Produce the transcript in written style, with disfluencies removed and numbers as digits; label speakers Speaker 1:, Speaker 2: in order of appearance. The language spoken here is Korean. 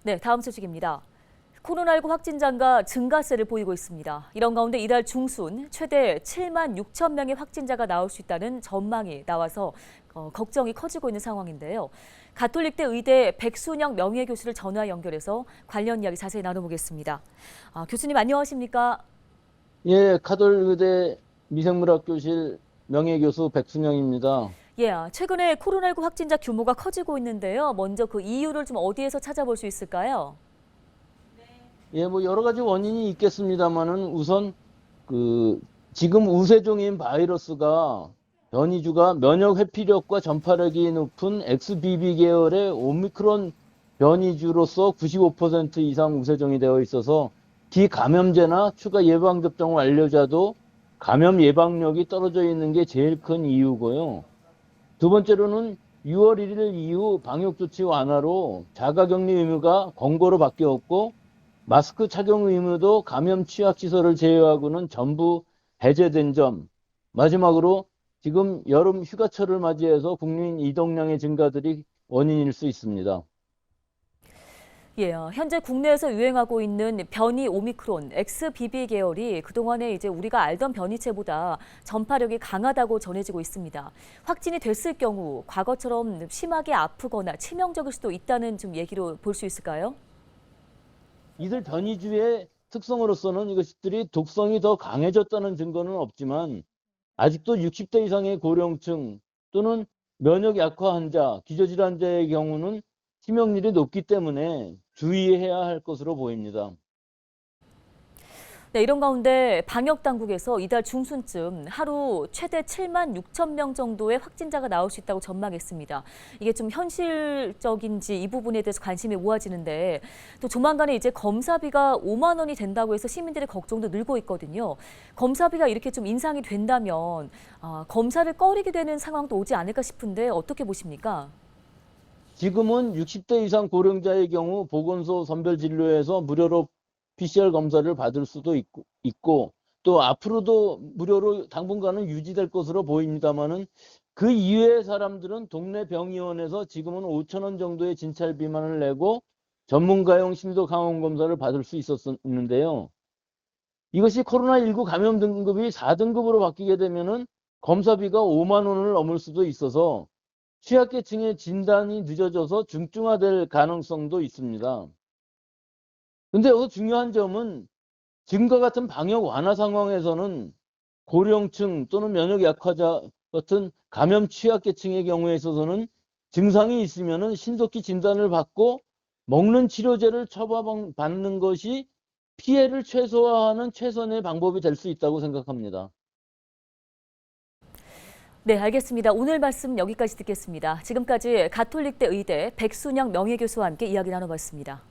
Speaker 1: 네, 다음 소식입니다. 코로나19 확진자가 증가세를 보이고 있습니다. 이런 가운데 이달 중순 최대 7만 6천 명의 확진자가 나올 수 있다는 전망이 나와서 걱정이 커지고 있는 상황인데요. 가톨릭대 의대 백순영 명예교수를 전화 연결해서 관련 이야기 자세히 나눠보겠습니다. 교수님 안녕하십니까?
Speaker 2: 예, 카톨릭대 미생물학교실 명예교수 백순영입니다.
Speaker 1: 예, 최근에 코로나19 확진자 규모가 커지고 있는데요. 먼저 그 이유를 좀 어디에서 찾아볼 수 있을까요?
Speaker 2: 예, 뭐 여러 가지 원인이 있겠습니다만은 우선 지금 우세종인 바이러스가 변이주가 면역 회피력과 전파력이 높은 XBB 계열의 오미크론 변이주로서 95% 이상 우세종이 되어 있어서 비감염제나 추가 예방접종 완료자도 감염 예방력이 떨어져 있는 게 제일 큰 이유고요. 두 번째로는 6월 1일 이후 방역조치 완화로 자가격리 의무가 권고로 바뀌었고 마스크 착용 의무도 감염 취약시설을 제외하고는 전부 해제된 점. 마지막으로 지금 여름 휴가철을 맞이해서 국민 이동량의 증가들이 원인일 수 있습니다.
Speaker 1: 예, 현재 국내에서 유행하고 있는 변이 오미크론 XBB 계열이 그동안에 이제 우리가 알던 변이체보다 전파력이 강하다고 전해지고 있습니다. 확진이 됐을 경우 과거처럼 심하게 아프거나 치명적일 수도 있다는 좀 얘기로 볼 수 있을까요?
Speaker 2: 이들 변이주의 특성으로서는 이것들이 독성이 더 강해졌다는 증거는 없지만 아직도 60대 이상의 고령층 또는 면역 약화 환자, 기저질환자의 경우는 치명률이 높기 때문에 주의해야 할 것으로 보입니다.
Speaker 1: 네, 이런 가운데 방역 당국에서 이달 중순쯤 하루 최대 7만 6천 명 정도의 확진자가 나올 수 있다고 전망했습니다. 이게 좀 현실적인지 이 부분에 대해서 관심이 모아지는데 또 조만간에 이제 검사비가 5만 원이 된다고 해서 시민들의 걱정도 늘고 있거든요. 검사비가 이렇게 좀 인상이 된다면 검사를 꺼리게 되는 상황도 오지 않을까 싶은데 어떻게 보십니까?
Speaker 2: 지금은 60대 이상 고령자의 경우 보건소 선별진료에서 무료로 PCR 검사를 받을 수도 있고 또 앞으로도 무료로 당분간은 유지될 것으로 보입니다만은 그 이외의 사람들은 동네 병의원에서 지금은 5천 원 정도의 진찰 비만을 내고 전문가용 심도 강원 검사를 받을 수 있었는데요. 이것이 코로나19 감염 등급이 4등급으로 바뀌게 되면은 검사비가 5만 원을 넘을 수도 있어서 취약계층의 진단이 늦어져서 중증화될 가능성도 있습니다. 근데 여기서 중요한 점은 지금과 같은 방역 완화 상황에서는 고령층 또는 면역 약화자 같은 감염 취약계층의 경우에 있어서는 증상이 있으면 신속히 진단을 받고 먹는 치료제를 처방받는 것이 피해를 최소화하는 최선의 방법이 될 수 있다고 생각합니다.
Speaker 1: 네, 알겠습니다. 오늘 말씀 여기까지 듣겠습니다. 지금까지 가톨릭대 의대 백순영 명예교수와 함께 이야기 나눠봤습니다.